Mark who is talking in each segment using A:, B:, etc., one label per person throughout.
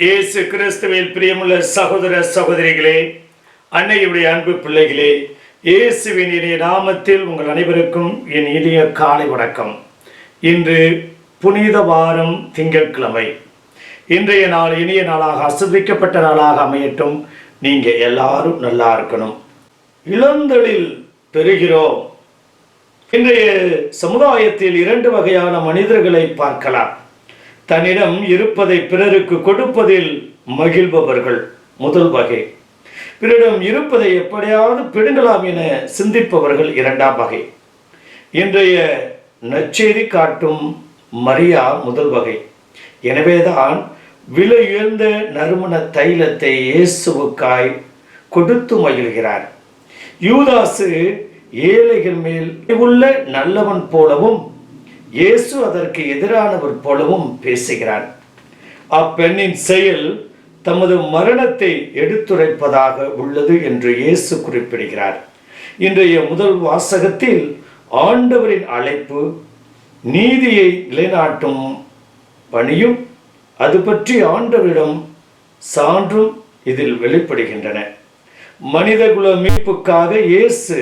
A: இயேசு கிறிஸ்துவில் பிரியமுள்ள சகோதர சகோதரிகளே, அன்னையுடைய அன்பு பிள்ளைகளே, இயேசுவின் இனிய நாமத்தில் உங்கள் அனைவருக்கும் என் இனிய காலை வணக்கம். இன்று புனித வாரம் திங்கட்கிழமை. இன்றைய நாள் இனிய நாளாக ஆசீர்வதிக்கப்பட்ட நாளாக அமையட்டும். நீங்க எல்லாரும் நல்லா இருக்கணும். இளந்தளில் பெறுகிறோம். இன்றைய சமுதாயத்தில் இரண்டு வகையான மனிதர்களை பார்க்கலாம். தன்னிடம் இருப்பதை பிறருக்கு கொடுப்பதில் மகிழ்பவர்கள் முதல் வகை. பிறரிடம் இருப்பதை எப்படியாவது பிடுங்கலாம் என சிந்திப்பவர்கள் இரண்டாம் வகை. இன்றைய நற்செய்தி காட்டும் மரியா முதல் வகை. எனவேதான் விலை உயர்ந்த நறுமண தைலத்தை இயேசுவுக்காய் கொடுத்து மகிழ்கிறார். யூதாசு ஏழைகள் மேல் உள்ள நல்லவன் போலவும் இயேசு அதற்கு எதிரானவர் போலவும் பேசுகிறார். அப்பெண்ணின் செயல் தமது மரணத்தை எடுத்துரைப்பதாக உள்ளது என்று இயேசு குறிப்பிடுகிறார். இன்றைய முதல் வாசகத்தில் ஆண்டவரின் அழைப்பு, நீதியை நிலைநாட்டும் பணியும் அது பற்றி ஆண்டவரிடம் சான்றும் இதில் வெளிப்படுகின்றன. மனிதகுல மீட்புக்காக இயேசு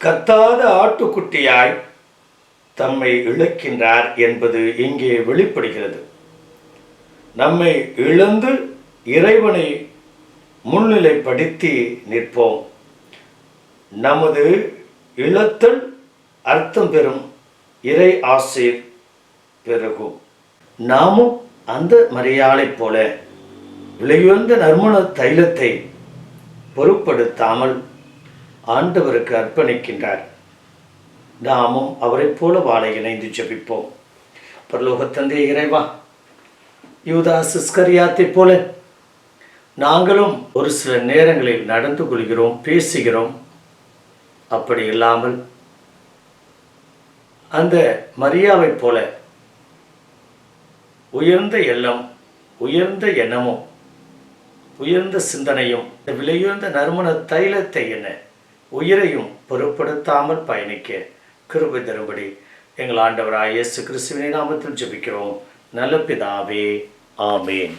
A: கத்தாத ஆட்டுக்குட்டியாய் தம்மை இழக்கின்றார் என்பது இங்கே வெளிப்படுகிறது. நம்மை இழந்து இறைவனை முன்னிலைப்படுத்தி நிற்போம். நமது இழத்தல் அர்த்தம் பெறும் இறை ஆசீர் பெருகும். நாமும் அந்த மரியாளைப் போல விலையுயர்ந்த நறுமண தைலத்தை பொருட்படுத்தாமல் ஆண்டவருக்கு அர்ப்பணிக்கின்றார். நாமும் அவரை போல வாழ இணைந்து ஜெபிப்போம். பரலோக தந்தை இறைவா, யூதாஸ் இஸ்கரியாத்தை போல நாங்களும் ஒரு சில நேரங்களில் நடந்து கொள்கிறோம், பேசுகிறோம். அப்படி இல்லாமல் அந்த மரியாவை போல உயர்ந்த எண்ணம், உயர்ந்த எண்ணமும், உயர்ந்த சிந்தனையும், விலையுயர்ந்த நறுமண தைலத்தை என உயிரையும் பொருட்படுத்தாமல் பயணிக்க கிருபை தரும்படி எங்கள் ஆண்டவராகிய இயேசு கிறிஸ்துவின் நாமத்தில் ஜெபிக்கிறோம் நல்ல பிதாவே. ஆமேன்.